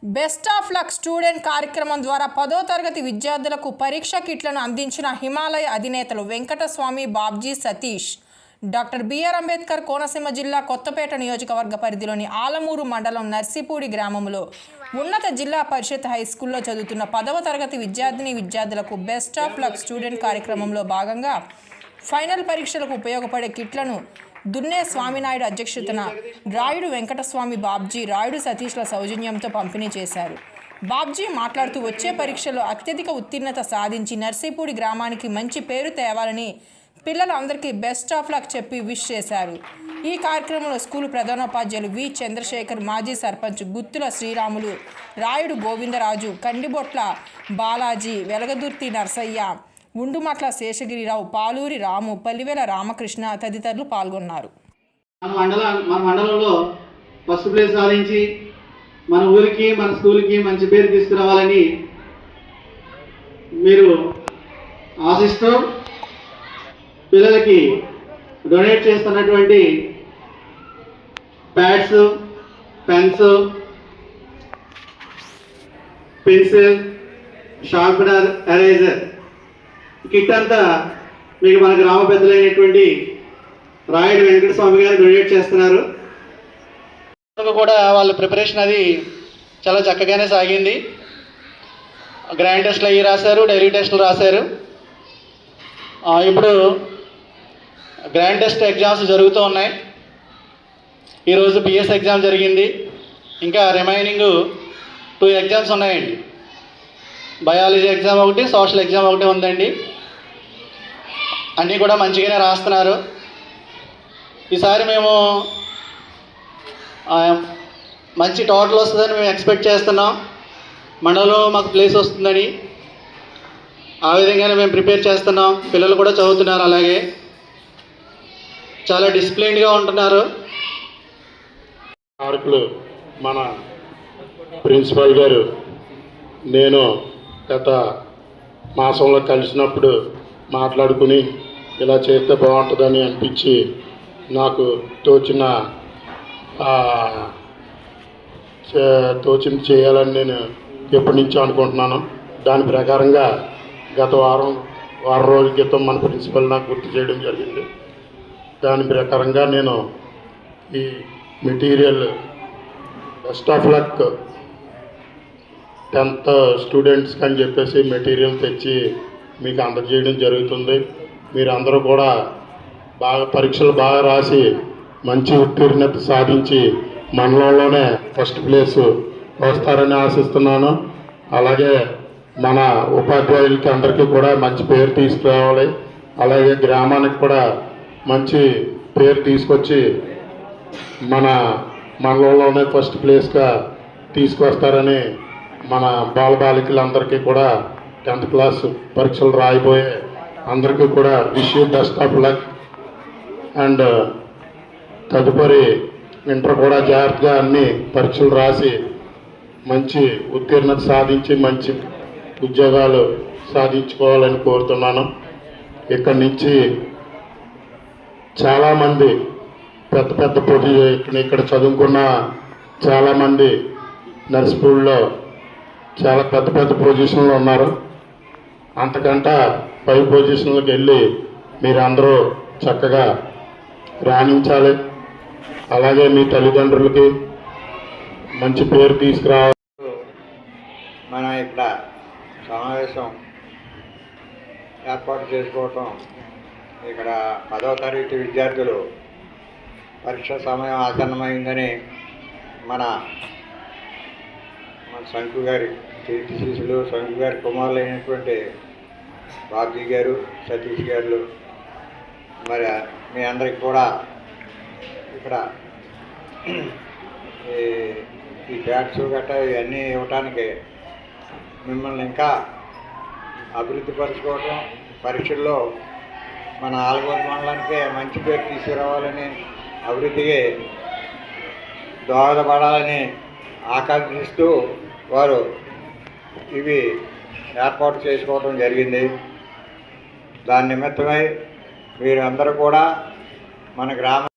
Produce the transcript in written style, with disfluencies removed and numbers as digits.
Best of luck student కార్యక్రమం ద్వారా 10వ తరగతి విద్యార్థులకు పరీక్ష కిట్లను అందించిన హిమాలయ అధినేతలు వెంకటస్వామి బాబ్జీ సతీష్. డాక్టర్ బిఆర్ అంబేద్కర్ కోనసీమ జిల్లా కొత్తపేట నియోజకవర్గ పరిధిలోని ఆలమూరు మండలం నర్సిపూడి గ్రామంలో ఉన్నత జిల్లా పరిషత్ హై స్కూల్లో చదువుతున్న 10వ తరగతి విద్యార్థులకు బెస్ట్ ఆఫ్ లక్ స్టూడెంట్ కార్యక్రమంలో భాగంగా ఫైనల్ పరీక్షలకు ఉపయోగపడే కిట్లను దున్నే స్వామినాయుడు అధ్యక్షతన రాయుడు వెంకటస్వామి బాబ్జీ, రాయుడు సతీష్ల సౌజన్యంతో పంపిణీ చేశారు. బాబ్జీ మాట్లాడుతూ వచ్చే పరీక్షలో అత్యధిక ఉత్తీర్ణత సాధించి నర్సీపూడి గ్రామానికి మంచి పేరు తేవాలని పిల్లలందరికీ బెస్ట్ ఆఫ్ లక్ చెప్పి విష్ చేశారు. ఈ కార్యక్రమంలో స్కూలు ప్రధానోపాధ్యాయులు వి చంద్రశేఖర్, మాజీ సర్పంచ్ గుత్తుల శ్రీరాములు, రాయుడు గోవిందరాజు, కండిబొట్ల బాలాజీ, వెలగదుర్తి నర్సయ్య, ఉండుమట్ల శేషగిరిరావు, పాలూరి రాము, పల్లివేల రామకృష్ణ తదితరులు పాల్గొన్నారు. మన మండలంలో ఫస్ట్ ప్లేస్ సాధించి మన ఊరికి మన స్కూల్కి మంచి పేరు తీసుకురావాలని మీరు ఆశిస్తూ పిల్లలకి డొనేట్ చేస్తున్నటువంటి pads, pens, pencil, sharpener, eraser kit అంతా మీకు మన గ్రామ పెద్దలైనటువంటి రాయుడు వెంకటస్వామి గారు డొనేట్ చేస్తున్నారు. కూడా వాళ్ళ ప్రిపరేషన్ అది చాలా చక్కగానే సాగింది. గ్రాండ్ టెస్ట్లు అవి రాశారు, డైలీ టెస్టులు రాశారు. ఇప్పుడు గ్రాండ్ టెస్ట్ ఎగ్జామ్స్ జరుగుతూ ఉన్నాయి. ఈరోజు బిఎస్ ఎగ్జామ్ జరిగింది. ఇంకా రిమైనింగ్ 2 ఎగ్జామ్స్ ఉన్నాయండి. బయాలజీ ఎగ్జామ్ ఒకటి, సోషల్ ఎగ్జామ్ ఒకటి ఉందండి. అన్నీ కూడా మంచిగానే రాస్తున్నారు. ఈసారి మేము మంచి టోటల్ వస్తుందని మేము ఎక్స్పెక్ట్ చేస్తున్నాం. మండలంలో మాకు ప్లేస్ వస్తుందని ఆ విధంగానే మేము ప్రిపేర్ చేస్తున్నాం. పిల్లలు కూడా చదువుతున్నారు. అలాగే చాలా డిసిప్లైన్డ్గా ఉంటున్నారు. మార్కులు మన ప్రిన్సిపాల్ గారు నేను గత మాసంలో కలిసినప్పుడు మాట్లాడుకుని ఇలా చేస్తే బాగుంటుందని అనిపించి నాకు తోచింది చేయాలని నేను ఎప్పటి నుంచో అనుకుంటున్నాను. దాని ప్రకారంగా గత వారం రోజుల క్రితం మన ప్రిన్సిపల్ నాకు గుర్తు చేయడం జరిగింది. దాని ప్రకారంగా నేను ఈ material best of luck 10th స్టూడెంట్స్కి అని చెప్పేసి మెటీరియల్ తెచ్చి మీకు అందజేయడం జరుగుతుంది. మీరందరూ కూడా పరీక్షలు బాగా రాసి మంచి ఉత్తీర్ణత సాధించి మండలంలోనే ఫస్ట్ ప్లేస్ వస్తారని ఆశిస్తున్నాను. అలాగే మన ఉపాధ్యాయులకి అందరికీ కూడా మంచి పేరు తీసుకురావాలి. అలాగే గ్రామానికి కూడా మంచి పేరు తీసుకొచ్చి మన మండలంలోనే ఫస్ట్ ప్లేస్గా తీసుకొస్తారని మన బాలబాలికలందరికీ కూడా 10th క్లాస్ పరీక్షలు రాయిపోయే అందరికీ కూడా wish you best of luck. And తదుపరి ఇంటర్ కూడా జాగ్రత్తగా అన్ని పరీక్షలు రాసి మంచి ఉత్తీర్ణత సాధించి మంచి ఉద్యోగాలు సాధించుకోవాలని కోరుతున్నాను. ఇక్కడి నుంచి చాలామంది పెద్ద ఇక్కడ చదువుకున్న చాలామంది నర్సిపూడిలో చాలా పెద్ద పొజిషన్లో ఉన్నారు. అంతకంటే పై పొజిషన్లకు వెళ్ళి మీరందరూ చక్కగా రాణించాలి. అలాగే మీ తల్లిదండ్రులకి మంచి పేరు తీసుకురావాలి. మన ఇక్కడ సమావేశం ఏర్పాటు చేసుకోవటం, ఇక్కడ 10వ తరగతి విద్యార్థులు పరీక్ష సమయం ఆసన్నమైందని మన శంకు గారి కీర్తి శిష్యులు, శంకు గారి కుమారులైనటువంటి బాబ్జీ గారు, సతీష్ గారు, మరి మీ అందరికి కూడా ఇక్కడ ఈ ప్యాడ్స్ గట్రా ఇవన్నీ ఇవ్వటానికి మిమ్మల్ని ఇంకా అభివృద్ధి పరచుకోవటం, పరీక్షల్లో మన ఆలగొండ మండలానికి మంచి పేరు తీసుకురావాలని, అభివృద్ధికి దోహదపడాలని ఆకాంక్షిస్తూ వారు ఇవి ఏర్పాటు చేసుకోవడం జరిగింది. దాని నిమిత్తమై మీరందరూ కూడా మన గ్రామ